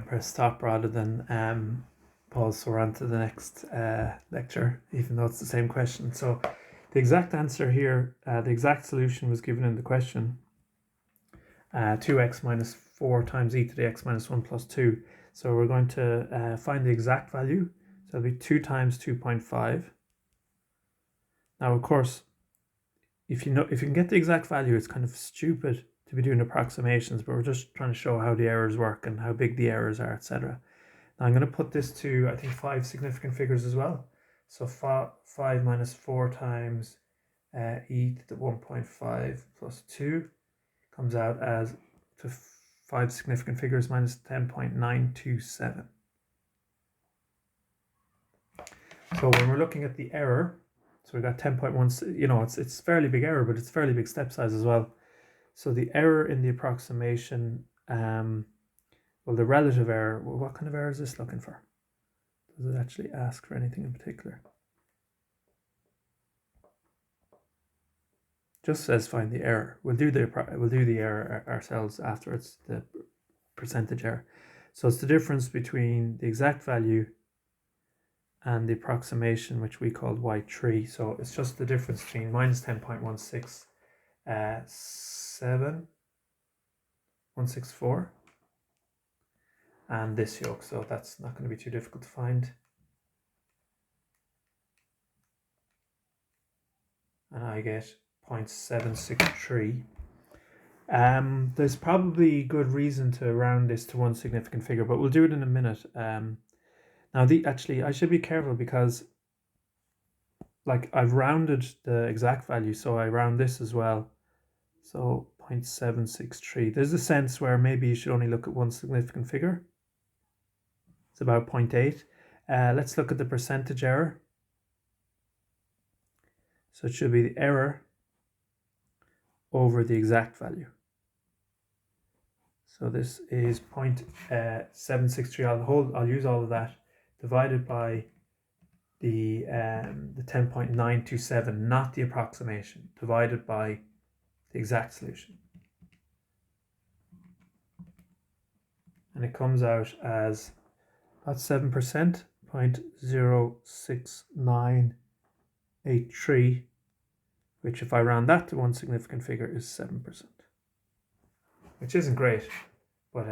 press stop rather than pause, so we're on to the next lecture, even though it's the same question. So the exact answer here, the exact solution was given in the question, 2x minus 4 times e to the x minus 1 plus 2. So we're going to find the exact value. So it'll be 2 times 2.5. Now, of course, if you can get the exact value, it's kind of stupid to be doing approximations, but we're just trying to show how the errors work and how big the errors are, etc. Now I'm going to put this to, I think, 5 significant figures as well. So 5 minus 4 times e to the 1.5 plus 2 comes out as to 5 significant figures minus 10.927. So when we're looking at the error, so we got 10.1, you know, it's fairly big error, but it's fairly big step size as well. So the error in the approximation, well, the relative error, well, what kind of error is this looking for? Does it actually ask for anything in particular? Just says find the error. We'll do the error ourselves afterwards, the percentage error. So it's the difference between the exact value and the approximation, which we called y3. So it's just the difference between minus 10.16 7.164 and this yoke, so that's not going to be too difficult to find. And I get 0.763. There's probably good reason to round this to one significant figure, but we'll do it in a minute. Now, actually, I should be careful because, like, I've rounded the exact value, so I round this as well. So 0.763. There's a sense where maybe you should only look at one significant figure. It's about 0.8. Let's look at the percentage error. So it should be the error over the exact value. So this is 0.763. I'll use all of that divided by the 10.927, not the approximation, divided by the exact solution. And it comes out as about 7%, 0.06983, which if I round that to one significant figure is 7%, which isn't great, but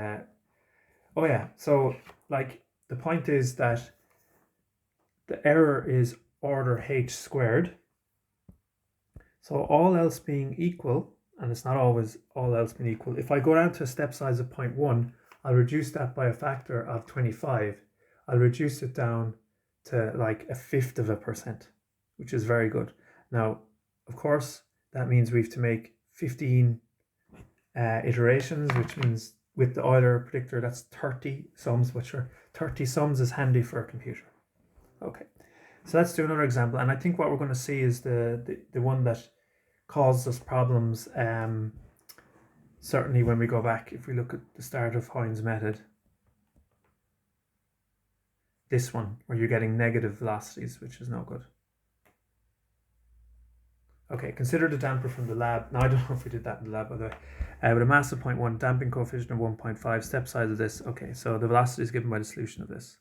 oh yeah, so like the point is that the error is order h squared. So all else being equal, and it's not always all else being equal, if I go down to a step size of 0.1, I'll reduce that by a factor of 25. I'll reduce it down to like 1/5%, which is very good. Now, of course, that means we have to make 15 iterations, which means with the Euler predictor, that's 30 sums, which are 30 sums is handy for a computer. Okay, so let's do another example. And I think what we're going to see is the one that caused us problems, certainly when we go back, if we look at the start of Heun's method. This one, where you're getting negative velocities, which is no good. Okay, consider the damper from the lab. Now, I don't know if we did that in the lab, by the way. With a mass of 0.1, damping coefficient of 1.5, step size of this. Okay, so the velocity is given by the solution of this.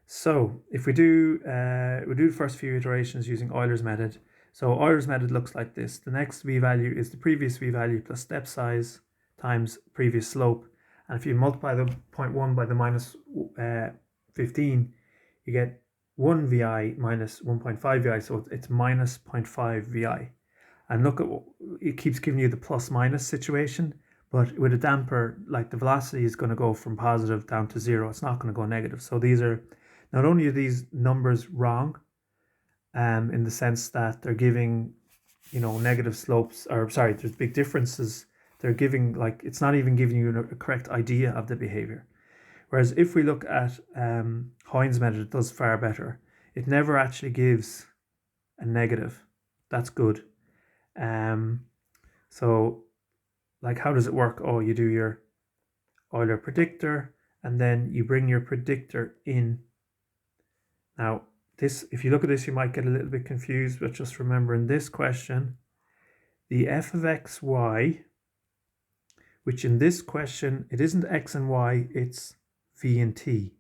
So if we do the first few iterations using Euler's method. So Euler's method looks like this. The next v-value is the previous v-value plus step size times previous slope. And if you multiply the 0.1 by the minus 15, you get 1 vi minus 1.5 vi, so it's minus 0.5 vi. And look at it keeps giving you the plus minus situation, but with a damper, like the velocity is going to go from positive down to 0. It's not going to go negative. So these are, not only are these numbers wrong, in the sense that they're giving, you know, negative slopes, or sorry, there's big differences. They're giving, like, it's not even giving you a correct idea of the behavior. Whereas if we look at Heun's method, it does far better. It never actually gives a negative. That's good. So, like, how does it work? Oh, you do your Euler predictor, and then you bring your predictor in. Now, this, if you look at this, you might get a little bit confused, but just remember in this question, the f of x, y, which in this question, it isn't x and y, it's v and t.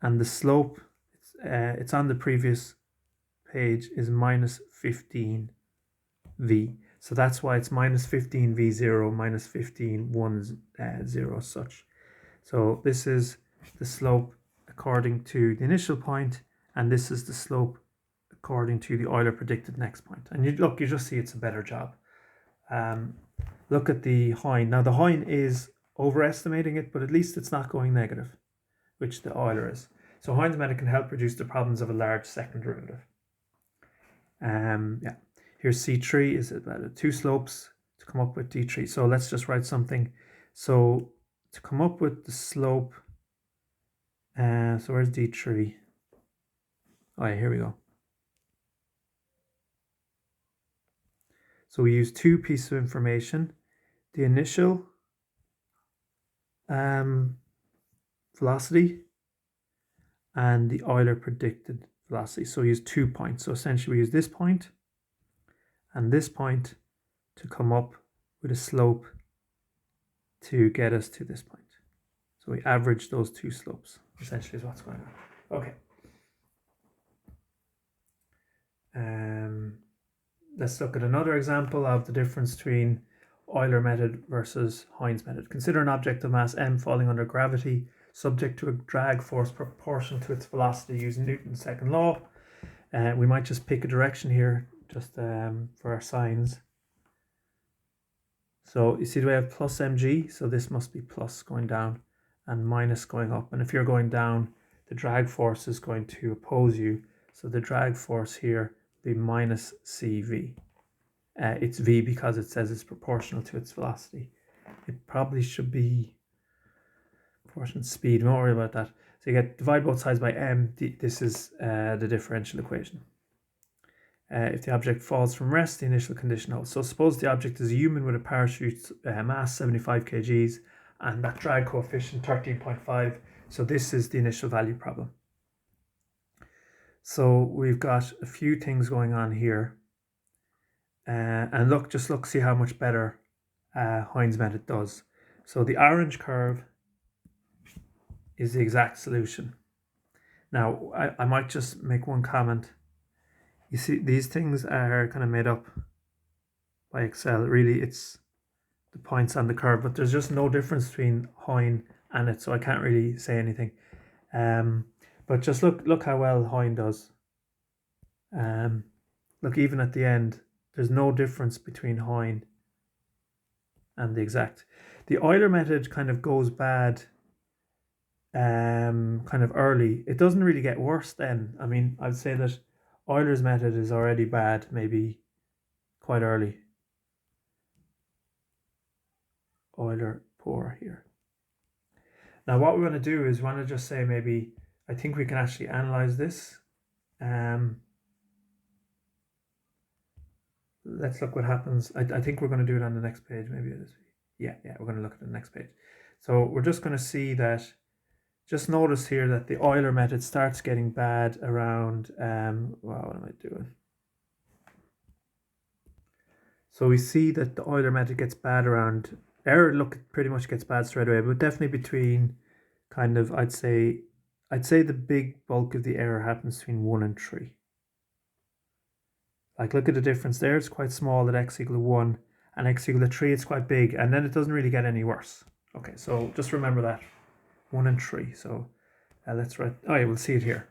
And the slope, it's on the previous page, is minus 15v. So that's why it's minus 15v0 minus 15, 1, 0 such. So this is the slope according to the initial point, and this is the slope according to the Euler predicted next point. And you just see it's a better job. Look at the Heun. Now the Heun is overestimating it, but at least it's not going negative, which the Euler is. So Heun's method can help reduce the problems of a large second derivative. Yeah. Here's C3 is about 2 slopes to come up with D3. So let's just write something. So to come up with the slope, so where's D3? Oh yeah, here we go. So we use 2 pieces of information. The initial velocity and the Euler predicted velocity. So we use 2 points. So essentially we use this point and this point to come up with a slope to get us to this point. So we average those 2 slopes, essentially is what's going on. Okay. Let's look at another example of the difference between Euler method versus Heun's method. Consider an object of mass m falling under gravity, subject to a drag force proportional to its velocity using Newton's second law. We might just pick a direction here, just for our signs. So you see the way I have plus mg, so this must be plus going down and minus going up. And if you're going down, the drag force is going to oppose you. So the drag force here will be minus cv. It's v because it says it's proportional to its velocity. It probably should be proportional to speed. Don't worry about that. So you divide both sides by m. This is the differential equation. If the object falls from rest, the initial condition holds. So suppose the object is a human with a parachute mass 75 kgs and that drag coefficient 13.5. So this is the initial value problem. So we've got a few things going on here. And just look, see how much better Heun's method does. So the orange curve is the exact solution. Now, I might just make one comment. You see, these things are kind of made up by Excel. Really, it's the points on the curve, but there's just no difference between Heun and it, so I can't really say anything. But just look how well Heun does. Look, even at the end, there's no difference between Heun and the exact. The Euler method kind of goes bad kind of early. It doesn't really get worse then. I mean, I'd say that Euler's method is already bad, maybe quite early. Euler poor here. Now what we want to do is we want to just say maybe, I think we can actually analyze this. Let's look what happens. I think we're going to do it on the next page. Maybe it is. Yeah, we're going to look at the next page. So we're just going to see that, just notice here that the Euler method starts getting bad around, what am I doing? So we see that the Euler method gets bad around, pretty much gets bad straight away, but definitely between kind of, I'd say the big bulk of the error happens between 1 and 3. Like, look at the difference there. It's quite small at x equal to 1 and x equal to 3. It's quite big, and then it doesn't really get any worse. Okay, so just remember that 1 and 3. So let's write. Oh yeah, we'll see it here.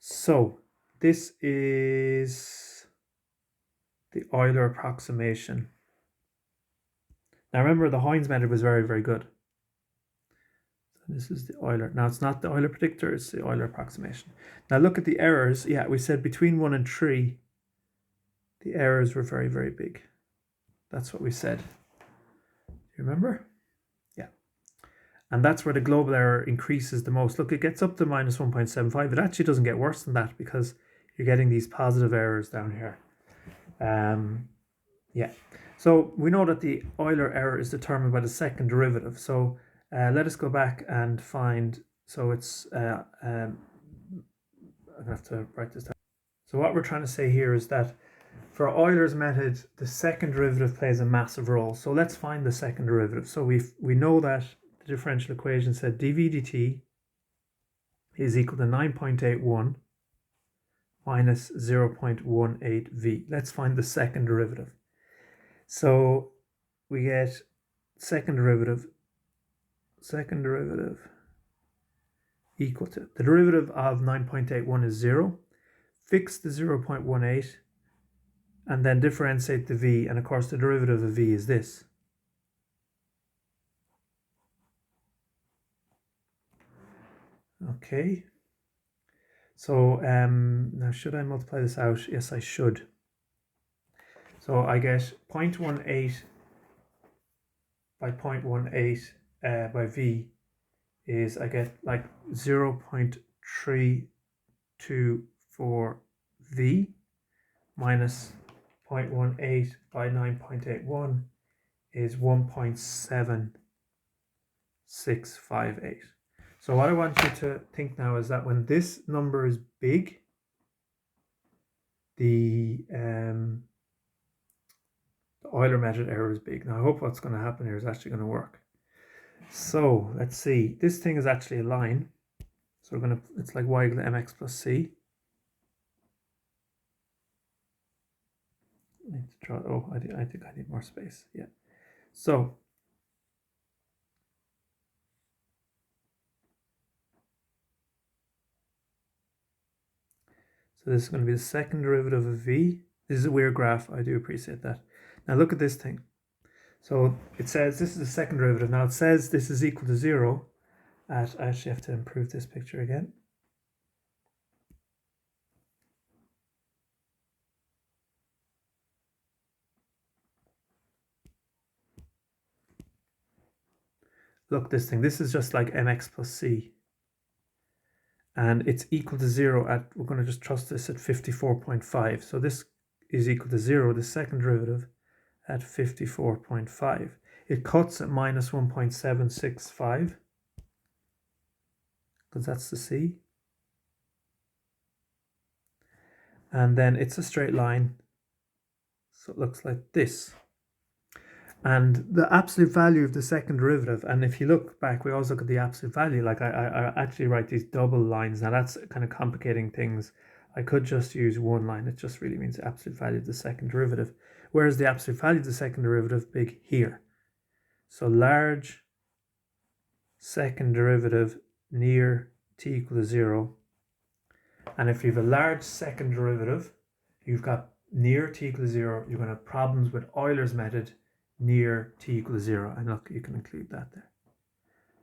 So this is the Euler approximation. Now remember, the Heun's method was very, very good. So this is the Euler. Now it's not the Euler predictor, it's the Euler approximation. Now look at the errors. Yeah, we said between 1 and 3, the errors were very, very big. That's what we said. Do you remember? Yeah. And that's where the global error increases the most. Look, it gets up to minus 1.75. It actually doesn't get worse than that because you're getting these positive errors down here. Yeah. So we know that the Euler error is determined by the second derivative. So let us go back and find, so it's, I'm going to have to write this down. So what we're trying to say here is that for Euler's method, the second derivative plays a massive role. So let's find the second derivative. So we know that the differential equation said dv dt is equal to 9.81 minus 0.18 v. Let's find the second derivative. So we get second derivative equal to, the derivative of 9.81 is 0. Fix the 0.18 and then differentiate the v, and of course the derivative of v is this. Okay, so now should I multiply this out? Yes, I should. So I get 0.18 by 0.18 by v is, I get like 0.324 v minus 0.18 by 9.81 is 1.7658. So what I want you to think now is that when this number is big, the Euler method error is big. Now I hope what's going to happen here is actually going to work. So let's see, this thing is actually a line. So we're going to, it's like y equal to mx plus c. I need to draw, oh, I think I need more space, yeah. So this is going to be the second derivative of v. This is a weird graph, I do appreciate that. Now look at this thing. So it says this is the second derivative. Now it says this is equal to 0 at, I actually have to improve this picture again. Look, this thing, this is just like mx plus c. And it's equal to 0 at, we're going to just trust this at 54.5. So this is equal to 0, the second derivative, at 54.5. It cuts at minus 1.765, because that's the c. And then it's a straight line, so it looks like this. And the absolute value of the second derivative, and if you look back, we always look at the absolute value. Like I actually write these double lines. Now that's kind of complicating things. I could just use one line. It just really means the absolute value of the second derivative. Whereas the absolute value of the second derivative, big here. So large second derivative near t equal to 0. And if you have a large second derivative, you've got near t equal to 0, you're going to have problems with Euler's method near t equal to 0. And look, you can include that there.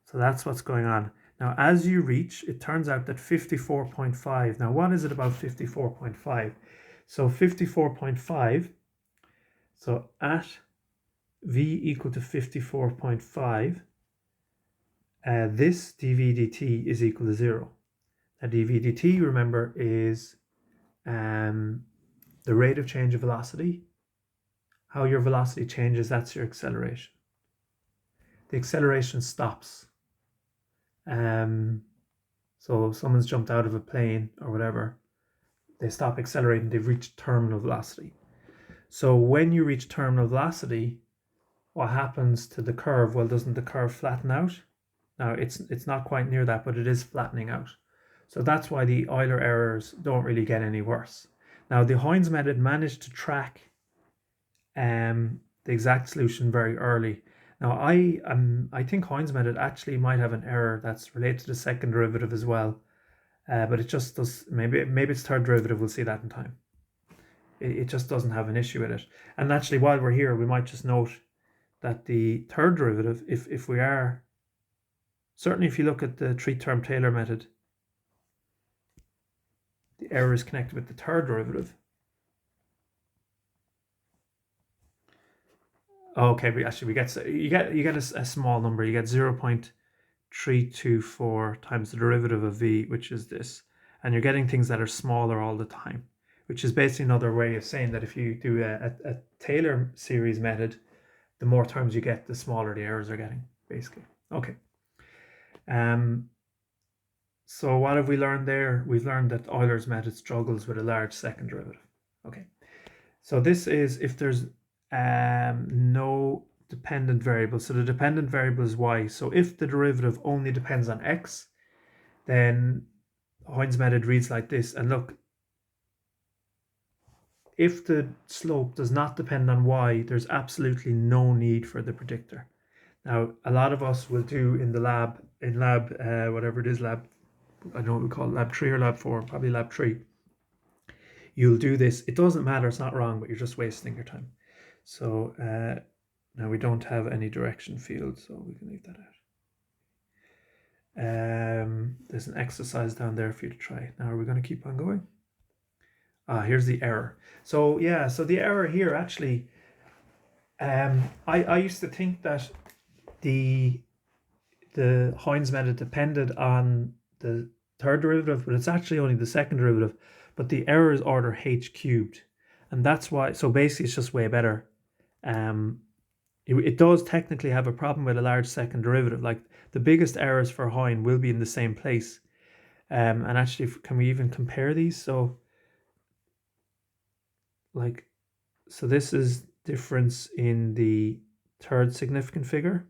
So that's what's going on. Now, as you reach, it turns out that 54.5. Now, what is it about 54.5? So 54.5, so at v equal to 54.5, this dv dt is equal to 0. Now, dv dt, remember, is the rate of change of velocity. How your velocity changes, that's your acceleration. The acceleration stops. So if someone's jumped out of a plane or whatever, they stop accelerating, they've reached terminal velocity. So when you reach terminal velocity, what happens to the curve? Well, doesn't the curve flatten out? Now, it's not quite near that, but it is flattening out. So that's why the Euler errors don't really get any worse. Now, the Heun's method managed to track the exact solution very early. Now, I think Heun's method actually might have an error that's related to the second derivative as well, but it just does. Maybe it's third derivative. We'll see that in time. It just doesn't have an issue with it. And actually, while we're here, we might just note that the third derivative, if we are, certainly if you look at the three-term Taylor method, the error is connected with the third derivative. Okay, you get a small number. You get 0.324 times the derivative of v, which is this, and you're getting things that are smaller all the time, which is basically another way of saying that if you do a Taylor series method, the more terms you get, the smaller the errors are getting, basically. Okay. So what have we learned there? We've learned that Euler's method struggles with a large second derivative. Okay. So this is if there's no dependent variable. So the dependent variable is y. So if the derivative only depends on x, then Heun's method reads like this. And look, if the slope does not depend on y, there's absolutely no need for the predictor. Now, a lot of us will do in the lab, whatever it is, I don't know what we call it, lab 3 or lab 4, probably lab 3. You'll do this. It doesn't matter, it's not wrong, but you're just wasting your time. So now we don't have any direction field, so we can leave that out. There's an exercise down there for you to try. Now, are we going to keep on going? Here's the error. So yeah, so the error here actually, I used to think that the Heun's method depended on the third derivative, but it's actually only the second derivative. But the error is order h cubed, and that's why. So basically, it's just way better. It does technically have a problem with a large second derivative. Like the biggest errors for Heun will be in the same place. And actually, can we even compare these? So this is difference in the third significant figure.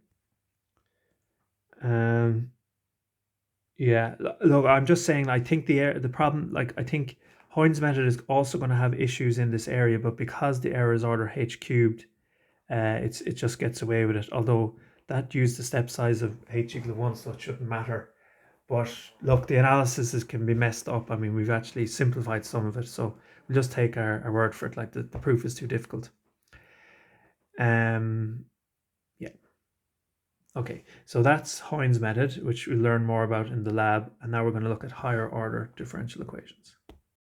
Yeah, look, I'm just saying, I think the problem, like, I think Heun's method is also going to have issues in this area, but because the error is order h cubed, it just gets away with it. Although that used the step size of h equal 1, so it shouldn't matter. But look, the analysis can be messed up. I mean, we've actually simplified some of it, so we'll just take our word for it. Like the proof is too difficult. Yeah. Okay, so that's Heun's method, which we'll learn more about in the lab. And now we're going to look at higher order differential equations.